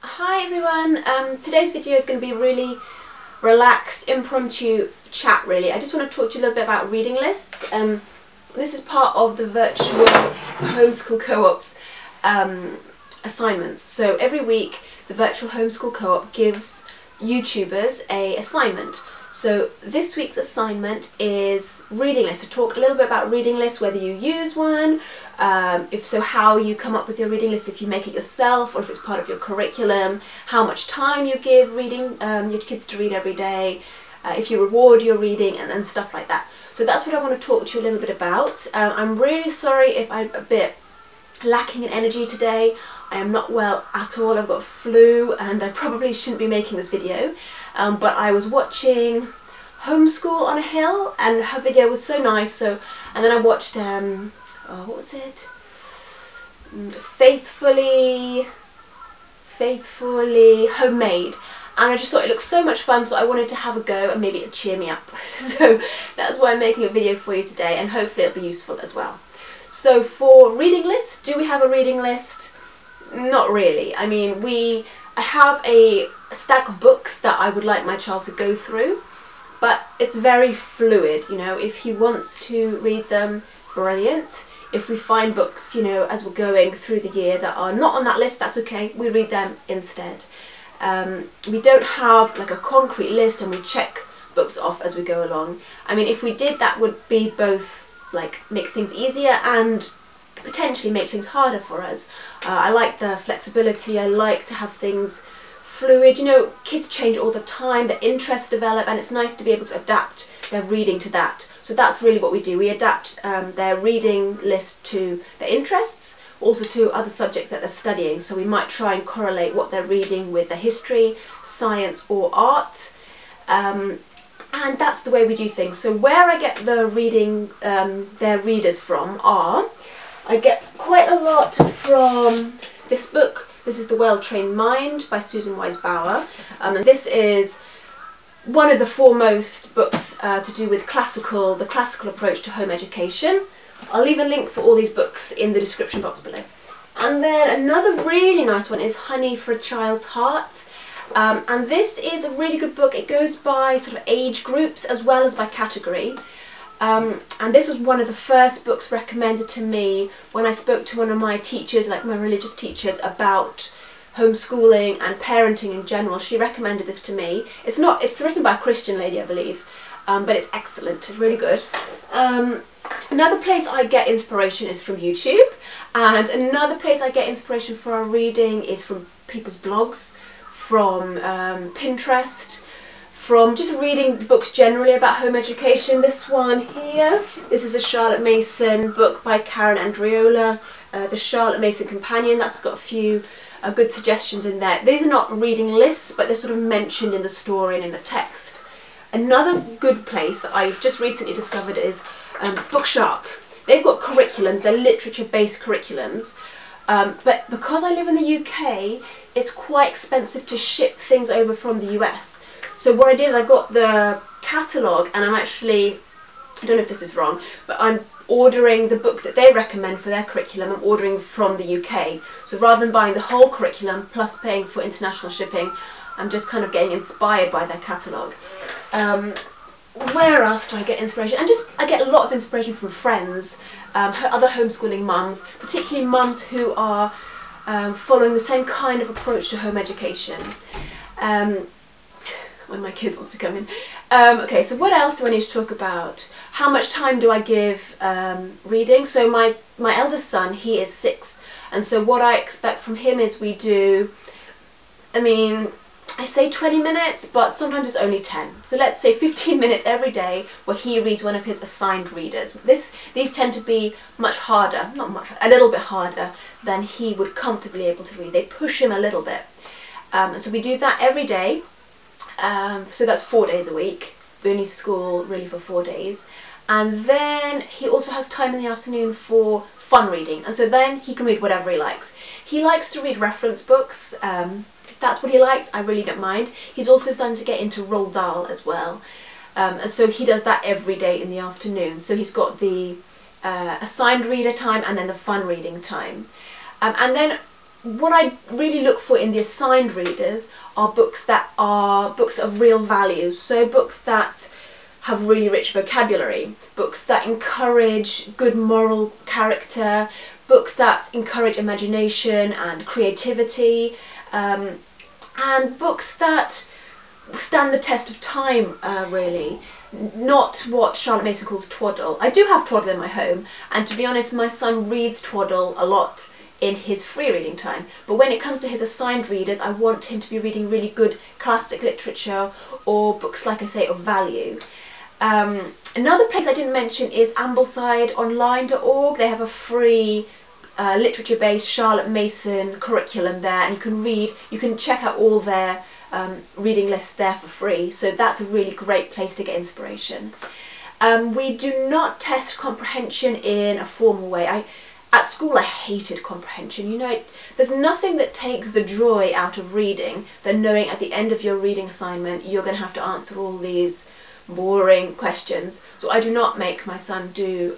Hi everyone, today's video is going to be a really relaxed, impromptu chat really. I just want to talk to you a little bit about reading lists. This is part of the virtual homeschool co-op's assignments. So every week the virtual homeschool co-op gives YouTubers an assignment. So this week's assignment is reading lists. To talk a little bit about reading lists, whether you use one, if so how you come up with your reading list, if you make it yourself or if it's part of your curriculum, how much time you give reading your kids to read every day, if you reward your reading and stuff like that. So that's what I want to talk to you a little bit about. I'm really sorry if I'm a bit lacking in energy today. I am not well at all. I've got flu and I probably shouldn't be making this video, but I was watching Homeschool on a hill and her video was so nice. And then I watched what was it? Faithfully Homemade, and I just thought it looked so much fun, so I wanted to have a go and maybe it'd cheer me up. So that's why I'm making a video for you today, and hopefully it'll be useful as well. So for reading lists, do we have a reading list? Not really. I mean, I have a stack of books that I would like my child to go through, but it's very fluid, you know. If he wants to read them, brilliant. If we find books, you know, as we're going through the year that are not on that list, that's okay, we read them instead. We don't have like a concrete list and we check books off as we go along. I mean, if we did, that would be both like make things easier and potentially make things harder for us. I like the flexibility, I like to have things fluid. You know, kids change all the time, their interests develop, and it's nice to be able to adapt their reading to that. So that's really what we do. We adapt their reading list to their interests, also to other subjects that they're studying. So we might try and correlate what they're reading with their history, science or art. And that's the way we do things. So where I get the reading, their readers from are, I get quite a lot from this book. This is The Well-Trained Mind by Susan Wise Bauer. And this is one of the foremost books to do with the classical approach to home education. I'll leave a link for all these books in the description box below. And then another really nice one is Honey for a Child's Heart. And this is a really good book. It goes by sort of age groups as well as by category. And this was one of the first books recommended to me when I spoke to one of my teachers, like my religious teachers, about homeschooling and parenting in general. She recommended this to me. It's written by a Christian lady, I believe, but it's excellent. It's really good. Another place I get inspiration is from YouTube, and another place I get inspiration for our reading is from people's blogs, from Pinterest, from just reading books generally about home education. This one here, this is a Charlotte Mason book by Karen Andriola, the Charlotte Mason Companion. That's got a few good suggestions in there. These are not reading lists, but they're sort of mentioned in the story and in the text. Another good place that I just recently discovered is Bookshark. They've got curriculums, they're literature-based curriculums, but because I live in the UK, it's quite expensive to ship things over from the US. So what I did is I got the catalogue, and I don't know if this is wrong, but I'm ordering the books that they recommend for their curriculum. I'm ordering from the UK. So rather than buying the whole curriculum plus paying for international shipping, I'm just kind of getting inspired by their catalogue. Where else do I get inspiration? And I get a lot of inspiration from friends, other homeschooling mums, particularly mums who are following the same kind of approach to home education. When my kids wants to come in. Okay, so what else do I need to talk about? How much time do I give reading? So my eldest son, he is 6, and so what I expect from him is we do, I mean, I say 20 minutes, but sometimes it's only 10. So let's say 15 minutes every day where he reads one of his assigned readers. These tend to be much harder, not much, a little bit harder than he would comfortably able to read. They push him a little bit. And so we do that every day. So that's 4 days a week. We only school really for 4 days. And then he also has time in the afternoon for fun reading. And so then he can read whatever he likes. He likes to read reference books. If that's what he likes, I really don't mind. He's also starting to get into Roald Dahl as well. And so he does that every day in the afternoon. So he's got the assigned reader time and then the fun reading time. And then what I really look for in the assigned readers are books of real value. So books that have really rich vocabulary, books that encourage good moral character, books that encourage imagination and creativity, and books that stand the test of time, really. Not what Charlotte Mason calls twaddle. I do have twaddle in my home, and to be honest, my son reads twaddle a lot in his free reading time, but when it comes to his assigned readers, I want him to be reading really good classic literature or books, like I say, of value. Another place I didn't mention is AmbleSideOnline.org. They have a free literature-based Charlotte Mason curriculum there, and you can check out all their reading lists there for free, so that's a really great place to get inspiration. We do not test comprehension in a formal way. At school I hated comprehension. You know, there's nothing that takes the joy out of reading than knowing at the end of your reading assignment you're going to have to answer all these boring questions. So I do not make my son do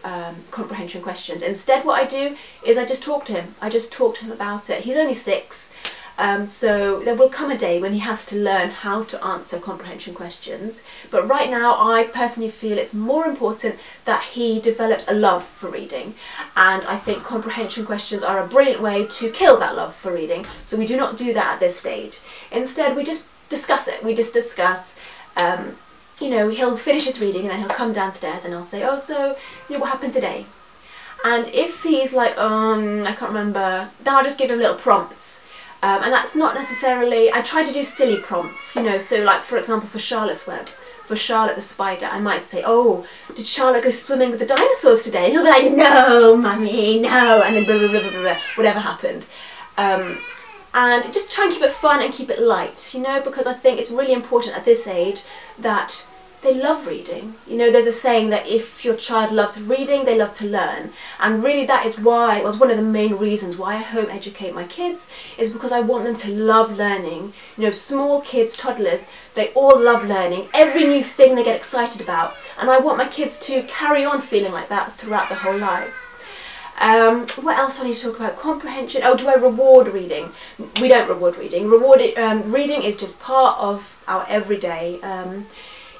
comprehension questions. Instead, what I do is I just talk to him. I just talk to him about it. He's only 6, so there will come a day when he has to learn how to answer comprehension questions. But right now, I personally feel it's more important that he develops a love for reading, and I think comprehension questions are a brilliant way to kill that love for reading. So we do not do that at this stage. Instead, we just discuss it. We just discuss. You know, he'll finish his reading and then he'll come downstairs and I'll say, oh, so, you know, what happened today? And if he's like, I can't remember, then I'll just give him little prompts. And that's not necessarily, I try to do silly prompts, you know, so like, for example, for Charlotte's Web, for Charlotte the Spider, I might say, oh, did Charlotte go swimming with the dinosaurs today? And he'll be like, no, mummy, no, and then blah, blah, blah, blah, blah, whatever happened. And just try and keep it fun and keep it light, you know, because I think it's really important at this age that they love reading. You know, there's a saying that if your child loves reading, they love to learn. And really that is why, was one of the main reasons why I home educate my kids, is because I want them to love learning. You know, small kids, toddlers, they all love learning. Every new thing they get excited about. And I want my kids to carry on feeling like that throughout their whole lives. What else do I need to talk about? Comprehension. Oh, do I reward reading? We don't reward reading. Reading is just part of our everyday.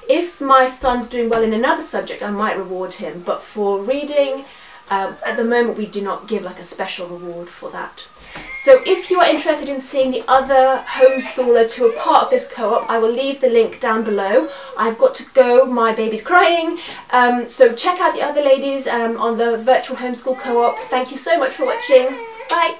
If my son's doing well in another subject, I might reward him. But for reading, at the moment, we do not give like a special reward for that. So if you are interested in seeing the other homeschoolers who are part of this co-op, I will leave the link down below. I've got to go, my baby's crying. So check out the other ladies on the virtual homeschool co-op. Thank you so much for watching. Bye.